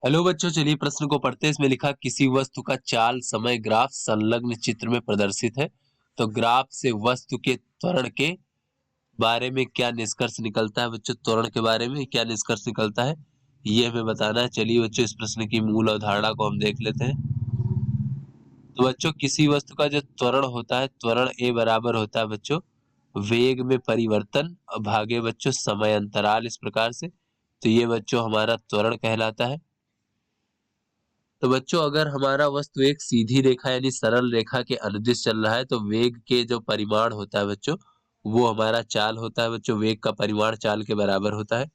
Hello बच्चों, चलिए प्रश्न को पढ़ते हैं। इसमें लिखा किसी वस्तु का चाल समय ग्राफ संलग्न चित्र में प्रदर्शित है। तो ग्राफ से वस्तु के त्वरण के बारे में क्या निष्कर्ष निकलता है। बच्चों, त्वरण के बारे में क्या निष्कर्ष निकलता है ये हमें बताना है। चलिए बच्चों, इस प्रश्न की मूल अवधारणा को हम देख लेते हैं। तो बच्चों, किसी वस्तु का जो त्वरण होता है, त्वरण ए बराबर होता है बच्चों वेग में परिवर्तन भागे बच्चों समय अंतराल, इस प्रकार से। तो ये बच्चों हमारा त्वरण कहलाता है। तो बच्चों, अगर हमारा वस्तु एक सीधी रेखा यानी सरल रेखा के अनुदिश चल रहा है तो वेग के जो परिमाण होता है बच्चों, वो हमारा चाल होता है बच्चों। वेग का परिमाण चाल के बराबर होता है।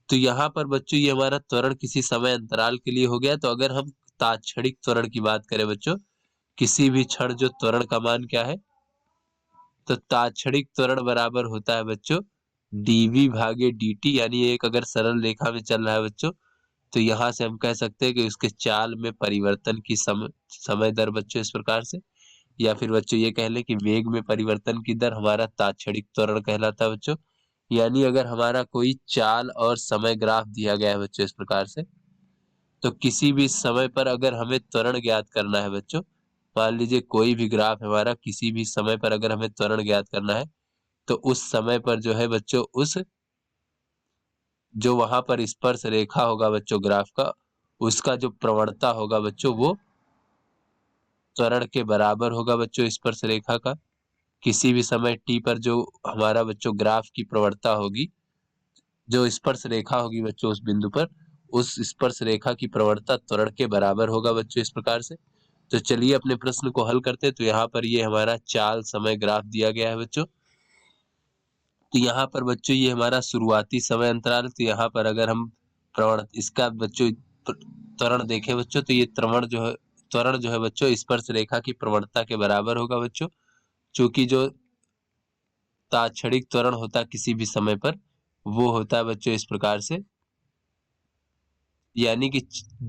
तो यहाँ पर बच्चों ये हमारा त्वरण किसी समय अंतराल के लिए हो गया। तो अगर हम तात्क्षणिक त्वरण की बात करें बच्चों, किसी भी क्षण जो त्वरण का मान क्या है, तो तात्क्षणिक त्वरण बराबर होता है बच्चों dv भागे dt। यानी एक अगर सरल रेखा में चल रहा है बच्चों, तो यहाँ से हम कह सकते हैं कि उसके चाल में परिवर्तन की समय दर बच्चों इस प्रकार से। या फिर बच्चों ये कह लें कि वेग में परिवर्तन की दर हमारा तात्क्षणिक त्वरण कहलाता है बच्चों। यानी अगर हमारा कोई चाल और समय ग्राफ दिया गया है बच्चों इस प्रकार से, तो किसी भी समय पर अगर हमें त्वरण ज्ञात करना है बच्चों, मान लीजिए कोई भी ग्राफ हमारा, किसी भी समय पर अगर हमें त्वरण ज्ञात करना है, तो उस समय पर जो है बच्चों उस जो वहां पर स्पर्श रेखा होगा बच्चों ग्राफ का, उसका जो प्रवणता होगा बच्चों वो त्वरण के बराबर होगा बच्चों स्पर्श रेखा का। किसी भी समय t पर जो हमारा बच्चों ग्राफ की प्रवणता होगी, जो स्पर्श रेखा होगी बच्चों उस बिंदु पर, उस स्पर्श रेखा की प्रवणता त्वरण के बराबर होगा बच्चों इस प्रकार से। तो चलिए अपने प्रश्न को हल करते हैं। तो यहाँ पर ये हमारा चाल समय ग्राफ दिया गया है बच्चों। तो यहाँ पर बच्चों ये हमारा शुरुआती समय अंतराल। तो यहाँ पर अगर हम प्रवण इसका बच्चों त्वरण देखें बच्चों, तो ये त्वरण जो है बच्चों स्पर्श रेखा की प्रवणता के बराबर होगा बच्चों। चूंकि जो तात्क्षणिक त्वरण होता है किसी भी समय पर, वो होता है बच्चों इस प्रकार से, यानी कि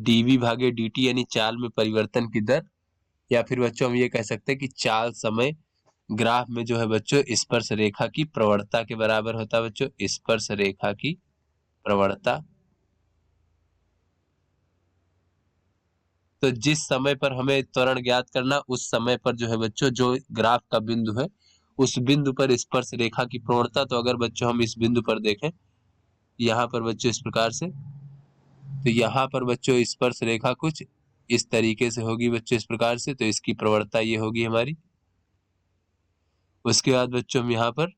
dv भागे dt, यानी चाल में परिवर्तन की दर। या फिर बच्चों हम ये कह सकते हैं कि चाल समय ग्राफ में जो है बच्चों स्पर्श रेखा की प्रवणता के बराबर होता है बच्चों। स्पर्श रेखा की प्रवणता। तो जिस समय पर हमें त्वरण ज्ञात करना, उस समय पर जो है बच्चों जो ग्राफ का बिंदु है, उस बिंदु पर स्पर्श रेखा की प्रवणता। तो अगर बच्चों हम इस बिंदु पर देखें, यहाँ पर बच्चों इस प्रकार से, तो यहाँ पर बच्चों स्पर्श रेखा कुछ इस तरीके से होगी बच्चों इस प्रकार से। तो इसकी प्रवणता ये होगी हमारी। उसके बाद बच्चों हम यहाँ पर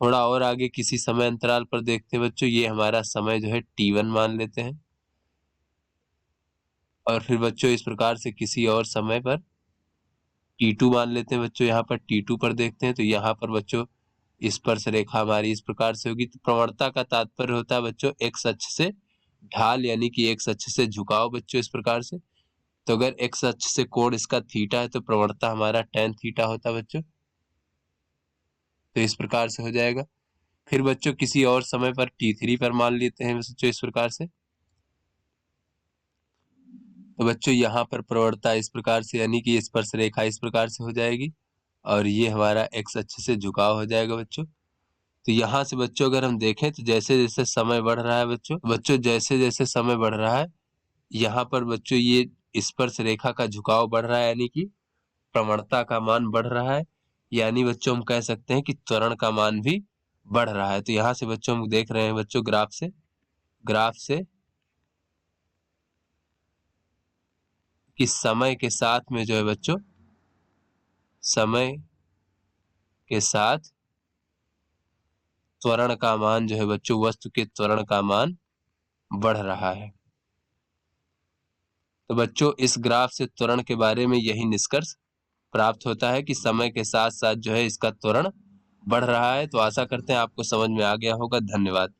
थोड़ा और आगे किसी समय अंतराल पर देखते हैं बच्चों, ये हमारा समय जो है t1 मान लेते हैं। और फिर बच्चों इस प्रकार से किसी और समय पर t2 मान लेते हैं बच्चों। यहाँ पर t2 पर देखते हैं, तो यहाँ पर बच्चों स्पर्श रेखा हमारी इस प्रकार से होगी। तो प्रवणता का तात्पर्य होता है बच्चों x अक्ष से ढाल, यानी कि x अक्ष से झुकाव बच्चों इस प्रकार से। तो अगर x अक्ष से कोण इसका थीटा है, तो प्रवणता हमारा tan थीटा होता है बच्चों। तो इस प्रकार से हो जाएगा। फिर बच्चों किसी और समय पर t3 पर मान लेते हैं बच्चों इस प्रकार से। तो बच्चों यहाँ पर प्रवणता इस प्रकार से, यानी कि स्पर्श रेखा इस प्रकार से हो जाएगी, और ये हमारा x अक्ष से झुकाव हो जाएगा बच्चों। तो यहाँ से बच्चों अगर हम देखें, तो जैसे जैसे समय बढ़ रहा है बच्चों जैसे जैसे समय बढ़ रहा है, यहाँ पर बच्चों ये स्पर्श रेखा का झुकाव बढ़ रहा है, यानी कि प्रवणता का मान बढ़ रहा है। यानी बच्चों हम कह सकते हैं कि त्वरण का मान भी बढ़ रहा है। तो यहाँ से बच्चों हम देख रहे हैं बच्चों ग्राफ से कि समय के साथ में जो है बच्चों, समय के साथ त्वरण का मान जो है बच्चों, वस्तु के त्वरण का मान बढ़ रहा है। तो बच्चों इस ग्राफ से त्वरण के बारे में यही निष्कर्ष प्राप्त होता है कि समय के साथ साथ जो है इसका त्वरण बढ़ रहा है। तो आशा करते हैं आपको समझ में आ गया होगा। धन्यवाद।